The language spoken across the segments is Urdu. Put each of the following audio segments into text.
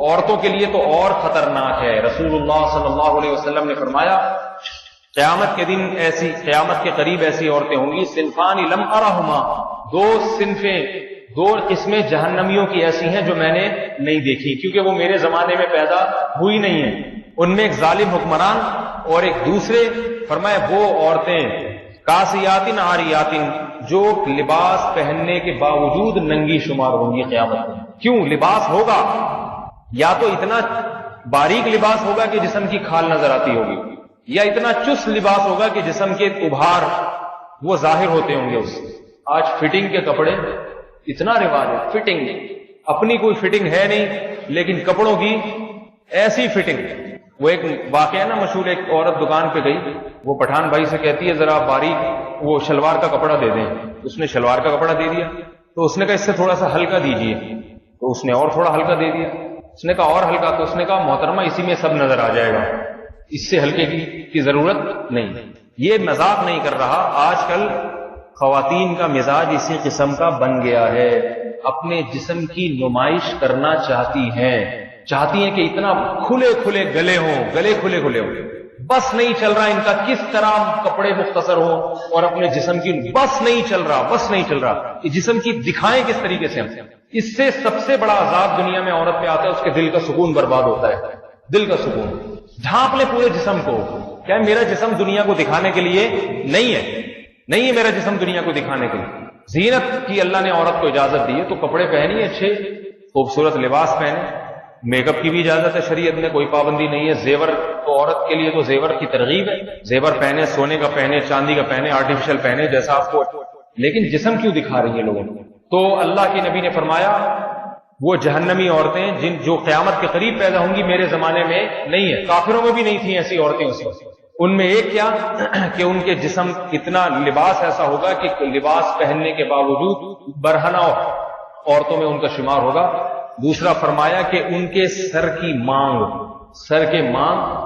عورتوں کے لیے تو اور خطرناک ہے. رسول اللہ صلی اللہ علیہ وسلم نے فرمایا قیامت کے دن قیامت کے قریب ایسی عورتیں ہوں گی صنفان لم ارہما، دو قسمیں جہنمیوں کی ایسی ہیں جو میں نے نہیں دیکھی، کیونکہ وہ میرے زمانے میں پیدا ہوئی نہیں ہیں. ان میں ایک ظالم حکمران اور ایک دوسرے. فرمایا وہ عورتیں کاسیاتن عاریاتن جو لباس پہننے کے باوجود ننگی شمار ہوں گی قیامت میں. کیوں؟ لباس ہوگا یا تو اتنا باریک لباس ہوگا کہ جسم کی کھال نظر آتی ہوگی، یا اتنا چست لباس ہوگا کہ جسم کے ابھار وہ ظاہر ہوتے ہوں گے اس سے. آج فٹنگ کے کپڑے اتنا رواج ہے، فٹنگ اپنی کوئی فٹنگ ہے نہیں لیکن کپڑوں کی ایسی فٹنگ. وہ ایک واقعہ نا مشہور، ایک عورت دکان پہ گئی، وہ پٹھان بھائی سے کہتی ہے ذرا باریک وہ شلوار کا کپڑا دے دیں. اس نے شلوار کا کپڑا دے دیا تو اس نے کہا اس سے تھوڑا سا ہلکا دیجئے، تو اس نے اور تھوڑا ہلکا دے دیا. اس نے کہا اور ہلکا، تو اس نے کہا محترمہ اسی میں سب نظر آ جائے گا، اس سے ہلکے کی ضرورت نہیں. یہ مذاق نہیں کر رہا. آج کل خواتین کا مزاج اسی قسم کا بن گیا ہے، اپنے جسم کی نمائش کرنا چاہتی ہیں کہ اتنا کھلے کھلے گلے ہوں، گلے کھلے کھلے ہوں. بس نہیں چل رہا ان کا کس طرح کپڑے مختصر ہوں اور اپنے جسم کی بس نہیں چل رہا کہ جسم کی دکھائیں کس طریقے سے. اس سے سب سے بڑا عذاب دنیا میں عورت پہ آتا ہے، اس کے دل کا سکون برباد ہوتا ہے. دل کا سکون ڈھانپ لے پورے جسم کو. کیا میرا جسم دنیا کو دکھانے کے لیے نہیں ہے میرا جسم دنیا کو دکھانے کے لیے. زینت کی اللہ نے عورت کو اجازت دی ہے تو کپڑے پہنی اچھے خوبصورت لباس پہنے. میک اپ کی بھی اجازت ہے شریعت میں، کوئی پابندی نہیں ہے. زیور تو عورت کے لیے تو زیور کی ترغیب ہے، زیور پہنے، سونے کا پہنے، چاندی کا پہنے، آرٹیفیشل پہنے جیسا آپ کو. لیکن جسم کیوں دکھا رہی ہیں لوگوں کو؟ تو اللہ کے نبی نے فرمایا وہ جہنمی عورتیں جو قیامت کے قریب پیدا ہوں گی میرے زمانے میں نہیں ہے. کافروں میں بھی نہیں تھیں ایسی عورتیں اس وقت. ان میں ایک کیا کہ ان کے جسم اتنا لباس ایسا ہوگا کہ لباس پہننے کے باوجود برہنہ عورتوں میں ان کا شمار ہوگا. دوسرا فرمایا کہ ان کے سر کے مانگ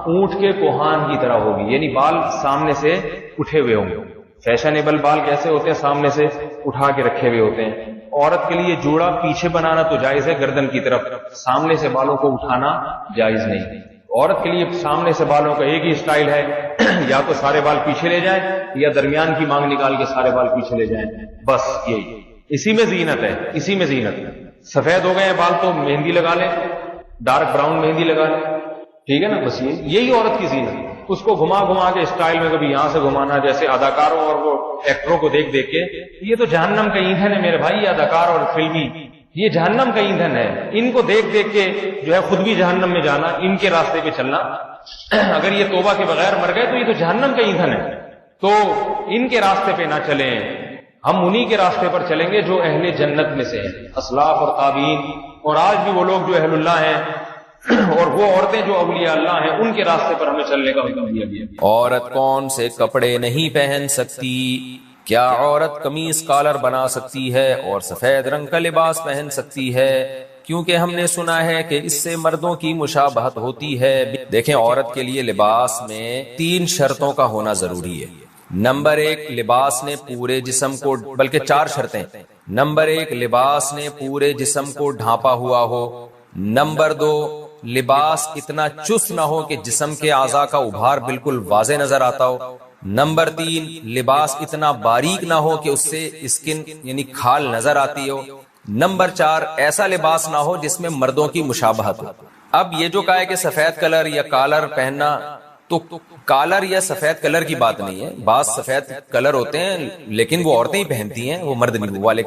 اونٹ کے کوہان کی طرح ہوگی، یعنی بال سامنے سے اٹھے ہوئے ہوں گے. فیشنیبل بال کیسے ہوتے ہیں؟ سامنے سے اٹھا کے رکھے ہوئے ہوتے ہیں. عورت کے لیے جوڑا پیچھے بنانا تو جائز ہے گردن کی طرف، سامنے سے بالوں کو اٹھانا جائز نہیں. عورت کے لیے سامنے سے بالوں کا ایک ہی سٹائل ہے، یا تو سارے بال پیچھے لے جائیں یا درمیان کی مانگ نکال کے سارے بال پیچھے لے جائیں. بس یہی، اسی میں زینت ہے. سفید ہو گئے ہیں بال تو مہندی لگا لیں، ڈارک براؤن مہندی لگا لیں، ٹھیک ہے نا. بس یہی عورت کی زینت. اس کو گھما کے اسٹائل میں کبھی یہاں سے گھمانا، جیسے اداکاروں اور وہ ایکٹروں کو دیکھ کے. یہ تو جہنم کا ایندھن ہے میرے بھائی، یہ اداکار اور فلمی یہ جہنم کا ایندھن ہے. ان کو دیکھ کے جو ہے خود بھی جہنم میں جانا، ان کے راستے پہ چلنا. اگر یہ توبہ کے بغیر مر گئے تو یہ تو جہنم کا ایندھن ہے. تو ان کے راستے پہ نہ چلیں، ہم انہی کے راستے پر چلیں گے جو اہل جنت میں سے ہیں، اسلاف اور تابعین. اور آج بھی وہ لوگ جو اہل اللہ ہیں اور وہ عورتیں جو اولیاء اللہ ہیں، ان کے راستے پر ہمیں چلنے کا حکم دیا گیا. عورت کون سے کپڑے نہیں پہن سکتی؟ کیا عورت قمیص کالر بنا سکتی ہے اور سفید رنگ کا لباس پہن سکتی ہے؟ کیونکہ ہم نے سنا ہے کہ اس سے مردوں کی مشابہت ہوتی ہے. دیکھیں، عورت کے لیے لباس میں 3 شرطوں کا ہونا ضروری ہے. نمبر 1، لباس نے پورے جسم کو، بلکہ 4 شرطیں. نمبر 1، لباس نے پورے جسم کو ڈھانپا ہوا ہو. نمبر 2، لباس اتنا چست نہ ہو کہ جسم کے اعضاء کا ابھار بالکل واضح نظر آتا ہو. نمبر 3، لباس اتنا باریک نہ ہو کہ اس سے اسکن یعنی کھال نظر آتی ہو. نمبر 4، ایسا لباس نہ ہو جس میں مردوں کی مشابہت ہو. اب یہ جو کہا ہے کہ سفید کلر یا کالر پہننا، تو کالر یا سفید کلر کی بات نہیں ہے. بعض سفید کلر ہوتے ہیں لیکن وہ عورتیں ہی پہنتی ہیں، وہ مرد نہیں. والے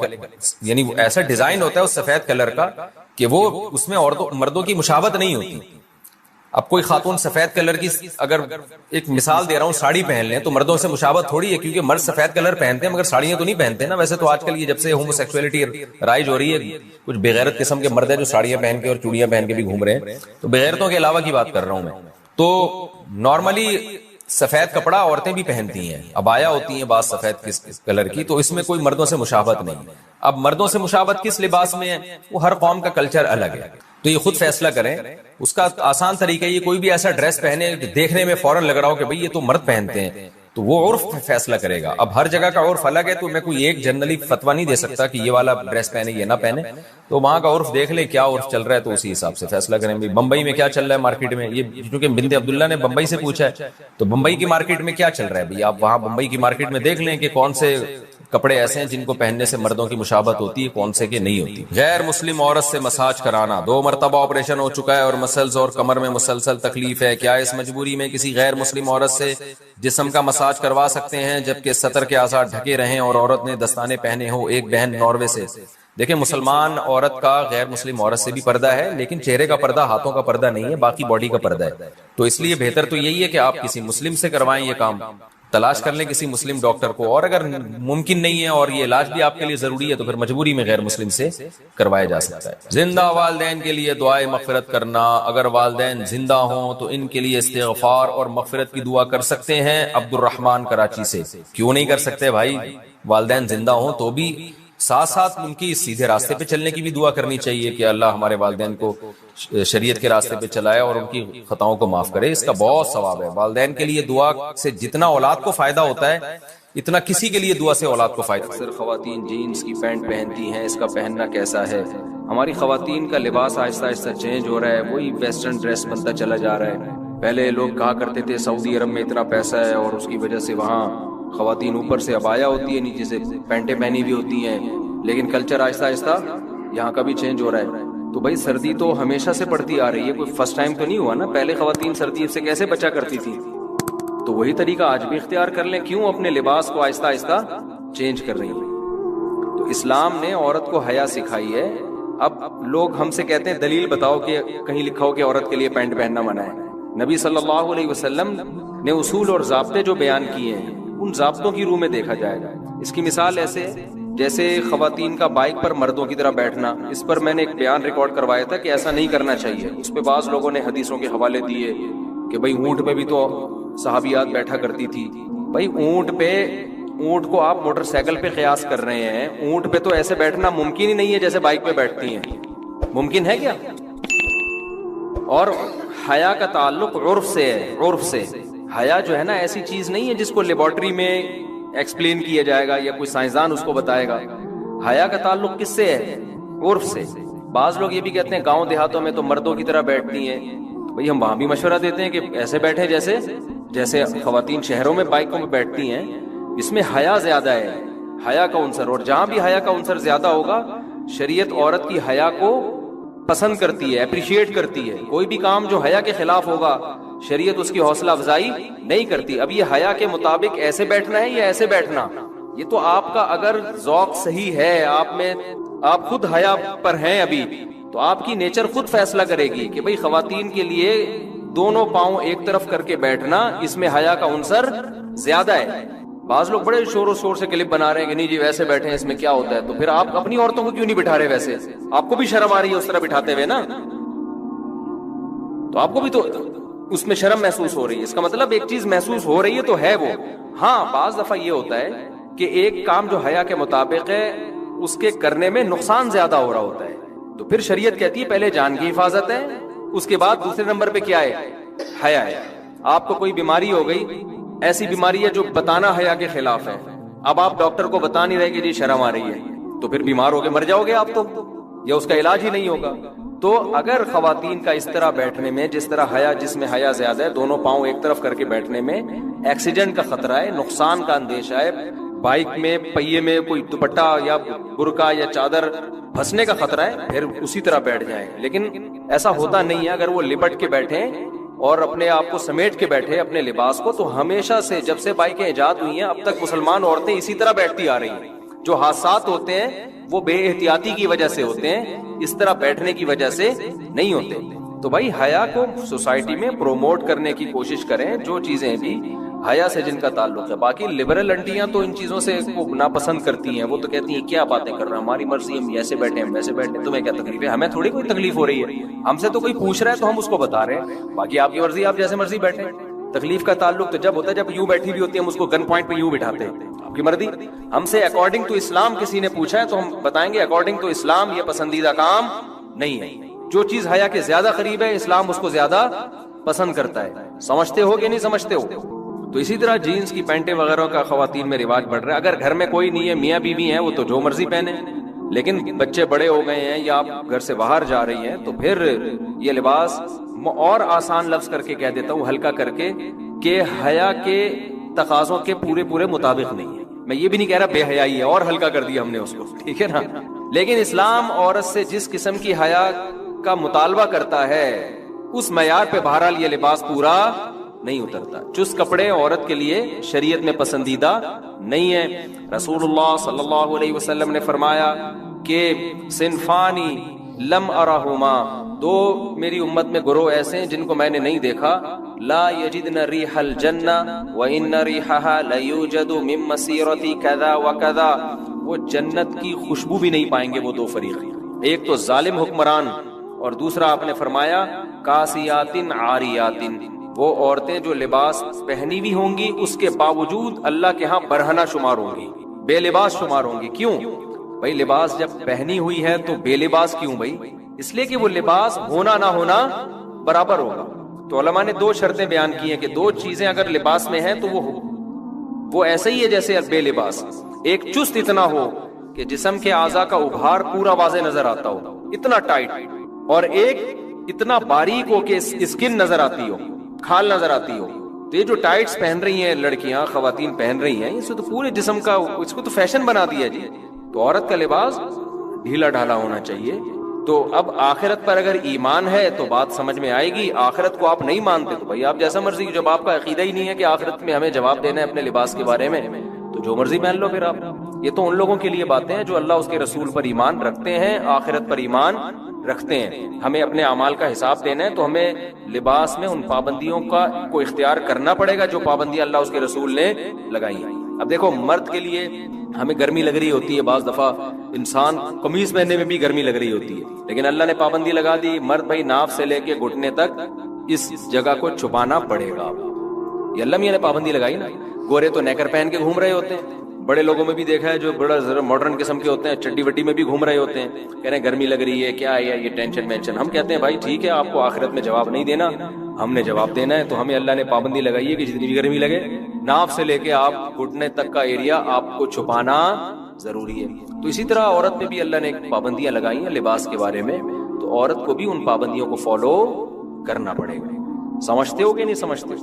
یعنی وہ ایسا ڈیزائن ہوتا ہے اس سفید کلر کا کہ وہ اس میں مردوں کی مشابہت نہیں ہوتی. اب کوئی خاتون سفید کلر کی، اگر ایک مثال دے رہا ہوں، ساڑی پہن لیں تو مردوں سے مشابہت تھوڑی ہے، کیونکہ مرد سفید کلر پہنتے ہیں مگر ساڑیاں تو نہیں پہنتے نا. ویسے تو آج کل یہ جب سے ہومو سیکسولیٹی رائج ہو رہی ہے، کچھ بغیرت قسم کے مرد ہیں جو ساڑیاں پہن کے اور چوڑیاں پہن کے بھی گھوم رہے ہیں. تو بغیرتوں کے علاوہ کی بات کر رہا ہوں میں. تو نارملی سفید کپڑا عورتیں بھی پہنتی ہیں، عبایا ہوتی ہیں بعض سفید کلر کی، تو اس میں کوئی مردوں سے مشابہت نہیں. اب مردوں سے مشابہت کس لباس میں ہے؟ وہ ہر قوم کا کلچر الگ ہے، تو یہ خود فیصلہ کریں. اس کا آسان طریقہ یہ، کوئی بھی ایسا ڈریس پہنے دیکھنے میں فوراً لگ رہا ہو کہ بھئی یہ تو مرد پہنتے ہیں، تو وہ عرف فیصلہ کرے گا. اب ہر جگہ کا عرف الگ ہے، تو میں کوئی ایک جنرلی فتویٰ نہیں دے سکتا کہ یہ والا ڈریس پہنے یہ نہ پہنے. تو وہاں کا عرف دیکھ لے کیا عرف چل رہا ہے تو اسی حساب سے فیصلہ کریں. بمبئی میں کیا چل رہا ہے مارکیٹ میں، یہ کیونکہ بنت عبداللہ نے بمبئی سے پوچھا ہے، تو بمبئی کی مارکیٹ میں کیا چل رہا ہے بھائی، آپ وہاں بمبئی کی مارکیٹ میں دیکھ لیں کہ کون سے کپڑے ایسے ہیں جن کو پہننے سے مردوں کی مشابہت ہوتی ہے، کون سے کے نہیں ہوتی. غیر مسلم عورت سے مساج کرانا، 2 مرتبہ آپریشن ہو چکا ہے اور مسلز اور کمر میں مسلسل تکلیف ہے، کیا اس مجبوری میں کسی غیر مسلم عورت سے جسم کا مساج کروا سکتے ہیں جبکہ سطر کے اعضاء ڈھکے رہیں اور عورت نے دستانے پہنے ہو؟ ایک بہن ناروے سے. دیکھیں مسلمان عورت کا غیر مسلم عورت سے بھی پردہ ہے، لیکن چہرے کا پردہ، ہاتھوں کا پردہ نہیں ہے، باقی باڈی کا پردہ ہے. تو اس لیے بہتر تو یہی ہے کہ آپ کسی مسلم سے کروائیں، یہ کام تلاش کر لیں کسی مسلم ڈاکٹر کو، اور اگر ممکن نہیں ہے اور یہ علاج بھی آپ کے لیے ضروری ہے تو پھر مجبوری میں غیر مسلم سے کروایا جا سکتا ہے. زندہ والدین کے لیے دعائے مغفرت کرنا، اگر والدین زندہ ہوں تو ان کے لیے استغفار اور مغفرت کی دعا کر سکتے ہیں. عبد الرحمان کراچی سے. کیوں نہیں کر سکتے بھائی، والدین زندہ ہوں تو بھی ساتھ ساتھ ان کی سیدھے راستے پہ چلنے کی بھی دعا کرنی چاہیے کہ اللہ ہمارے والدین کو شریعت کے راستے پہ چلائے اور ان کی خطاؤں کو معاف کرے. اس کا بہت ثواب ہے. والدین کے لیے دعا سے جتنا اولاد کو فائدہ ہوتا ہے اتنا کسی کے لیے دعا سے اولاد کو فائدہ. اکثر خواتین جینز کی پینٹ پہنتی ہیں، اس کا پہننا کیسا ہے؟ ہماری خواتین کا لباس آہستہ آہستہ چینج ہو رہا ہے، وہی ویسٹرن ڈریس بنتا چلا جا رہا ہے. پہلے لوگ کہا کرتے تھے سعودی عرب میں اتنا پیسہ ہے اور اس کی وجہ سے وہاں خواتین اوپر سے عبایا ہوتی ہے، نیچے سے پینٹیں پہنی بھی ہوتی ہیں، لیکن کلچر آہستہ آہستہ یہاں کا بھی چینج ہو رہا ہے. تو بھائی سردی تو ہمیشہ سے پڑتی آ رہی ہے، کوئی فرسٹ ٹائم تو نہیں ہوا نا. پہلے خواتین سردی سے کیسے بچا کرتی تھی، تو وہی طریقہ آج بھی اختیار کر لیں. کیوں اپنے لباس کو آہستہ آہستہ چینج کر رہی ہیں؟ تو اسلام نے عورت کو حیا سکھائی ہے. اب لوگ ہم سے کہتے ہیں دلیل بتاؤ کہ کہیں لکھا ہو کہ عورت کے لیے پینٹ پہننا منع ہے. نبی صلی اللہ علیہ وسلم نے اصول اور ضابطے جو بیان کیے ہیں ان ضابطوں کی روح میں دیکھا جائے گا. اس کی مثال ایسے جیسے خواتین کا بائک پر مردوں کی طرح بیٹھنا، اس پر میں نے ایک بیان ریکارڈ کروایا تھا کہ ایسا نہیں کرنا چاہیے. اس پہ بعض لوگوں نے حدیثوں کے حوالے دیے کہ بھئی اونٹ پہ بھی تو صحابیات بیٹھا کرتی تھی. بھئی اونٹ کو آپ موٹر سائیکل پہ قیاس کر رہے ہیں، اونٹ پہ تو ایسے بیٹھنا ممکن ہی نہیں ہے جیسے بائک پہ بیٹھتی ہیں. ممکن ہے کیا؟ اور حیا کا تعلق عرف سے ہے. عرف سے حیا جو ہے نا ایسی چیز نہیں ہے جس کو لیبارٹری میں ایکسپلین کیا جائے گا یا کوئی سائنسدان اس کو بتائے گا. حیا کا تعلق کس سے ہے؟ عرف سے. بعض لوگ یہ بھی کہتے ہیں گاؤں دیہاتوں میں تو مردوں کی طرح بیٹھتی ہیں. بھئی ہم وہاں بھی مشورہ دیتے ہیں کہ ایسے بیٹھیں جیسے خواتین شہروں میں بائکوں میں بیٹھتی ہیں. اس میں حیا زیادہ ہے، حیا کا عنصر. اور جہاں بھی حیا کا عنصر زیادہ ہوگا شریعت عورت کی حیا کو پسند کرتی ہے، اپریشیٹ کرتی ہے. کوئی بھی کام جو حیا کے خلاف ہوگا شریعت اس کی حوصلہ افزائی نہیں کرتی. اب یہ حیا کے مطابق ایسے بیٹھنا ہے یا ایسے بیٹھنا، یہ تو آپ کا اگر ذوق صحیح ہے، آپ خود حیا پر ہیں ابھی، تو آپ کی نیچر خود فیصلہ کرے گی کہ بھئی خواتین کے لیے دونوں پاؤں ایک طرف کر کے بیٹھنا اس میں حیا کا عنصر زیادہ ہے. بعض لوگ بڑے شور و شور سے کلپ بنا رہے ہیں کہ نہیں جی ویسے بیٹھے ہیں، اس میں کیا ہوتا ہے. تو پھر آپ اپنی عورتوں کو کیوں نہیں بٹھا رہے؟ ویسے آپ کو بھی شرم آ رہی ہے اس طرح بٹھاتے ہوئے نا، تو آپ کو بھی تو اس میں شرم محسوس ہو رہی ہے. اس کا مطلب ایک چیز محسوس ہو رہی ہے تو ہے وہ. ہاں بعض دفعہ یہ ہوتا ہے کہ ایک کام جو حیا کے مطابق ہے اس کے کرنے میں نقصان زیادہ ہو رہا ہوتا ہے، تو پھر شریعت کہتی ہے پہلے جان کی حفاظت ہے، اس کے بعد دوسرے نمبر پہ کیا ہے؟ حیا ہے. آپ کو کوئی بیماری ہو گئی، ایسی بیماری ہے جو بتانا حیا کے خلاف ہے، اب آپ ڈاکٹر کو بتا نہیں رہے کہ جی شرم آ رہی ہے، تو پھر بیمار ہو کے مر جاؤ گے آپ تو، یا اس کا علاج ہی نہیں ہوگا. تو اگر خواتین کا اس طرح بیٹھنے میں جس طرح حیا، جس میں حیا زیادہ ہے، دونوں پاؤں ایک طرف کر کے بیٹھنے میں ایکسیڈنٹ کا خطرہ ہے، نقصان کا اندیشہ ہے، بائک میں پہیے میں کوئی دوپٹہ یا برقع یا چادر پھنسنے کا خطرہ ہے، پھر اسی طرح بیٹھ جائیں. لیکن ایسا ہوتا نہیں ہے. اگر وہ لپٹ کے بیٹھیں اور اپنے آپ کو سمیٹ کے بیٹھے اپنے لباس کو، تو ہمیشہ سے جب سے بائکیں ایجاد ہوئی ہیں اب تک مسلمان عورتیں اسی طرح بیٹھتی آ رہی ہیں. جو حادثات ہوتے ہیں وہ بے احتیاطی کی وجہ سے ہوتے ہیں، اس طرح بیٹھنے کی وجہ سے نہیں ہوتے. تو بھائی حیا کو سوسائٹی میں پروموٹ کرنے کی کوشش کریں، جو چیزیں بھی حیا سے جن کا تعلق ہے. باقی لبرل انٹیاں تو ان چیزوں سے ناپسند کرتی ہیں، وہ تو کہتی ہیں کیا باتیں کر رہے ہیں، ہماری مرضی، ہم ایسے بیٹھے ہم ویسے بیٹھے، تمہیں کیا تکلیف ہے؟ ہمیں تھوڑی کوئی تکلیف ہو رہی ہے، ہم سے تو کوئی پوچھ رہا ہے تو ہم اس کو بتا رہے ہیں. باقی آپ کی مرضی، آپ جیسے مرضی بیٹھیں. تکلیف کا تعلق تو جب ہوتا ہے جب یوں بیٹھی بھی ہوتی ہے، ہم اس کو گن پوائنٹ پہ یوں بٹھاتے ہیں. آپ کی مرضی. ہم سے اکارڈنگ ٹو اسلام کسی نے پوچھا ہے تو ہم بتائیں گے اکارڈنگ ٹو اسلام یہ پسندیدہ کام نہیں ہے. جو چیز حیا کے زیادہ قریب ہے اسلام اس کو زیادہ پسند کرتا ہے. سمجھتے ہو کہ نہیں سمجھتے ہو؟ تو اسی طرح جینز کی پینٹیں وغیرہ کا خواتین میں رواج بڑھ رہا ہے. اگر گھر میں کوئی نہیں ہے، میاں بیوی ہیں، وہ تو جو مرضی پہنے، لیکن بچے بڑے ہو گئے ہیں یا آپ گھر سے باہر جا رہی ہیں تو پھر یہ لباس، اور آسان لفظ کر کے کہہ دیتا ہوں، ہلکا کر کے، کہ حیا کے تقاضوں کے پورے مطابق نہیں ہے. میں یہ بھی نہیں کہہ رہا بے حیائی ہے، اور ہلکا کر دیا ہم نے اس کو، ٹھیک ہے نا. لیکن اسلام عورت سے جس قسم کی حیا کا مطالبہ کرتا ہے اس معیار پہ بہرحال یہ لباس پورا نہیں اترتا. چست کپڑے عورت کے لیے شریعت میں پسندیدہ نہیں ہے. رسول اللہ صلی اللہ علیہ وسلم نے فرمایا کہ صنفانی لم ارہما، دو میری امت میں گروہ ایسے ہیں جن کو میں نے نہیں دیکھا، لا یجدن ریح الجنہ وان ریحها لیوجد من مسیرۃ کذا وکذا، وہ جنت کی خوشبو بھی نہیں پائیں گے وہ دو فریق. ایک تو ظالم حکمران، اور دوسرا آپ نے فرمایا کاسیات عاریات، وہ عورتیں جو لباس پہنی ہوئی ہوں گی اس کے باوجود اللہ کے ہاں برہنہ شمار ہوں گی، بے لباس شمار ہوں گی. کیوں بھائی؟ لباس جب پہنی ہوئی ہے تو بے لباس کیوں بھائی؟ اس لیے کہ وہ لباس ہونا نہ ہونا برابر ہوگا. تو علماء نے دو شرطیں بیان کی ہیں کہ دو چیزیں اگر لباس میں ہیں تو وہ ایسے ہی ہے جیسے بے لباس. ایک چست اتنا ہو کہ جسم کے اعضاء کا ابھار پورا واضح نظر آتا ہو، اتنا ٹائٹ، اور ایک اتنا باریک ہو کہ اسکن نظر آتی ہو، کھال نظر آتی ہو. تو یہ جو ٹائٹس پہن رہی ہیں لڑکیاں، خواتین پہن رہی ہیں، اس سے تو پورے جسم کا، اس کو تو فیشن بنا دیا جی. تو عورت کا لباس ڈھیلا ڈھالا ہونا چاہیے. تو اب آخرت پر اگر ایمان ہے تو بات سمجھ میں آئے گی. آخرت کو آپ نہیں مانتے تو بھائی آپ جیسا مرضی، جب آپ کا عقیدہ ہی نہیں ہے کہ آخرت میں ہمیں جواب دینا ہے اپنے لباس کے بارے میں، تو جو مرضی پہن لو پھر آپ. یہ تو ان لوگوں کے لیے باتیں ہیں جو اللہ اس کے رسول پر ایمان رکھتے ہیں، آخرت پر ایمان رکھتے ہیں. ہمیں اپنے اعمال کا حساب دینا ہے تو ہمیں لباس میں ان پابندیوں کو اختیار کرنا پڑے گا جو پابندیاں اللہ اس کے رسول نے لگائی ہیں. اب دیکھو، مرد کے لیے ہمیں گرمی لگ رہی ہوتی ہے، بعض دفعہ انسان قمیض پہننے میں بھی گرمی لگ رہی ہوتی ہے، لیکن اللہ نے پابندی لگا دی، مرد بھائی ناف سے لے کے گھٹنے تک اس جگہ کو چھپانا پڑے گا. یہ اللہ میاں نے پابندی لگائی نا. گورے تو نیکر پہن کے گھوم رہے ہوتے ہیں، بڑے لوگوں میں بھی دیکھا ہے جو بڑا ذرا ماڈرن قسم کے ہوتے ہیں، چڈی وڈی میں بھی گھوم رہے ہوتے ہیں، کہہ رہے ہیں گرمی لگ رہی ہے، کیا ہے یہ ٹینشن مینشن. ہم کہتے ہیں بھائی ٹھیک ہے، آپ کو آخرت میں جواب نہیں دینا، ہم نے جواب دینا ہے. تو ہمیں اللہ نے پابندی لگائی ہے کہ جتنی بھی گرمی لگے، ناف سے لے کے آپ گھٹنے تک کا ایریا آپ کو چھپانا ضروری ہے. تو اسی طرح عورت میں بھی اللہ نے پابندیاں لگائی ہیں لباس کے بارے میں، تو عورت کو بھی ان پابندیوں کو فالو کرنا پڑے گا. سمجھتے ہو کہ نہیں سمجھتے؟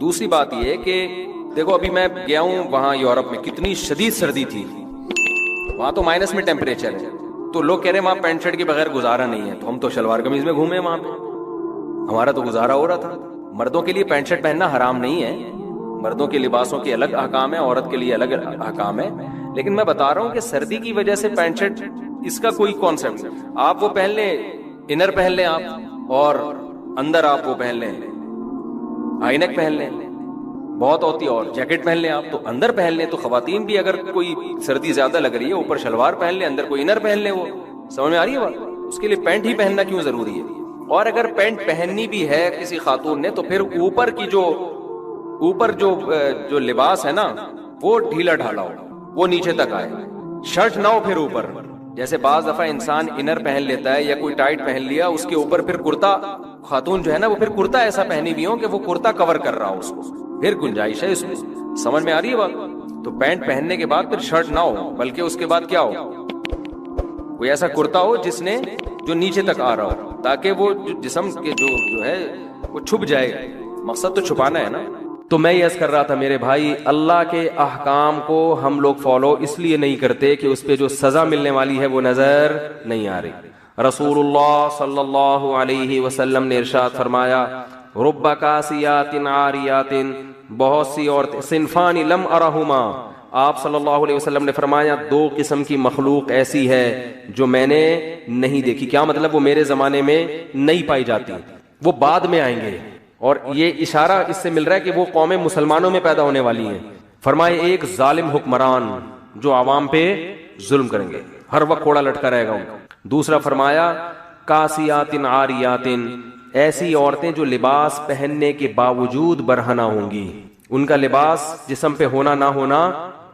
دوسری بات یہ ہے کہ دیکھو، ابھی میں گیا ہوں وہاں یورپ میں، کتنی شدید سردی تھی وہاں، تو مائنس میں ٹیمپریچر ہے. تو لوگ کہہ رہے ہیں وہاں پینٹ شرٹ کے بغیر گزارا نہیں ہے، تو ہم تو شلوار قمیض میں گھومے وہاں پہ، ہمارا تو گزارا ہو رہا تھا. مردوں کے لیے پینٹ شرٹ پہننا حرام نہیں ہے، مردوں کے لباسوں کے الگ احکام ہے، عورت کے لیے الگ احکام ہے. لیکن میں بتا رہا ہوں کہ سردی کی وجہ سے پینٹ شرٹ، اس کا کوئی کانسیپٹ نہیں. آپ وہ پہن لیں، انر پہن لیں آپ، اور اندر آپ وہ پہن لیں، ہائی نیک پہن لیں، بہت ہوتی ہے، اور جیکٹ پہن لیں آپ، تو اندر پہن لیں. تو خواتین بھی اگر کوئی سردی زیادہ لگ رہی ہے، اوپر شلوار پہن لیں، اندر کوئی انر پہن لیں. وہ سمجھ میں آ رہی ہے بات؟ اس کے لیے پینٹ ہی پہننا کیوں ضروری ہے؟ اور اگر پینٹ پہننی بھی ہے کسی خاتون نے تو پھر اوپر کی جو لباس ہے نا وہ ڈھیلا ڈھالا ہو، وہ نیچے تک آئے، شرٹ نہ ہو پھر اوپر. جیسے بعض دفعہ انسان انر پہن لیتا ہے یا کوئی ٹائٹ پہن لیا، اس کے اوپر پھر کرتا، خاتون جو ہے نا وہ پھر کرتا ایسا پہنی بھی ہو کہ وہ کرتا کور کر رہا ہو اس کو، پھر گنجائش ہے اس میں. سمجھ میں آ رہی ہے بات؟ تو پینٹ پہننے کے بعد پھر شرٹ نہ ہو، بلکہ اس کے بعد کیا ہو، کوئی ایسا کرتا ہو جو نیچے تک آ رہا ہو، تاکہ وہ جسم کے جو ہے وہ چھپ جائے. مقصد تو چھپانا ہے نا. تو میں یہ عرض کر رہا تھا میرے بھائی، اللہ کے احکام کو ہم لوگ فالو اس لیے نہیں کرتے کہ اس پہ جو سزا ملنے والی ہے وہ نظر نہیں آ رہی. رسول اللہ صلی اللہ علیہ وسلم نے ارشاد فرمایا، رب کاسیات عاریات، بہت سی عورتیں، صنفان لم ارہما، آپ صلی اللہ علیہ وسلم نے فرمایا دو قسم کی مخلوق ایسی ہے جو میں نے نہیں دیکھی. کیا مطلب؟ وہ میرے زمانے میں نہیں پائی جاتی، وہ بعد میں آئیں گے. اور یہ اشارہ اس سے مل رہا ہے کہ وہ قومیں مسلمانوں میں پیدا ہونے والی ہیں. فرمائے ایک ظالم حکمران جو عوام پہ ظلم کریں گے، ہر وقت کوڑا لٹکا رہے گا ان کا. دوسرا فرمایا کاسیات عاریات، ایسی عورتیں جو لباس پہننے کے باوجود برہنہ ہوں گی، ان کا لباس جسم پہ ہونا نہ ہونا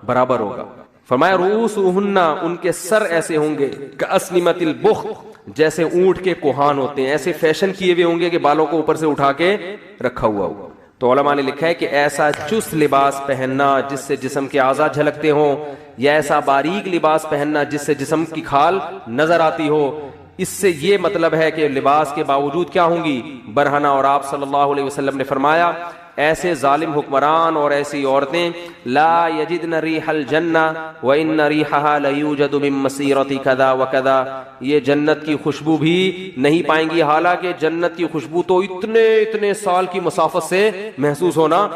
برابر ہوگا. فرمایا رؤوسہن، ان کے سر ایسے ہوں گے کاسنمۃ البخت، جیسے اونٹ کے کوہان ہوتے ہیں، ایسے فیشن کیے ہوئے ہوں گے کہ بالوں کو اوپر سے اٹھا کے رکھا ہوا ہوا. تو علماء نے لکھا ہے کہ ایسا چست لباس پہننا جس سے جسم کے اعضاء جھلکتے ہوں، یا ایسا باریک لباس پہننا جس سے جسم کی کھال نظر آتی ہو، اس سے یہ مطلب ہے کہ لباس کے باوجود کیا ہوں گی؟ برہنہ. اور آپ صلی اللہ علیہ وسلم نے فرمایا ایسے ظالم حکمران اور ایسی عورتیں لا یجدن ریح الجنہ وان ریحها لیوجد من مسیرۃ کذا وکذا، یہ جنت کی خوشبو بھی نہیں پائیں گی، حالانکہ جنت کی خوشبو تو اتنے سال کی مسافت سے محسوس ہونا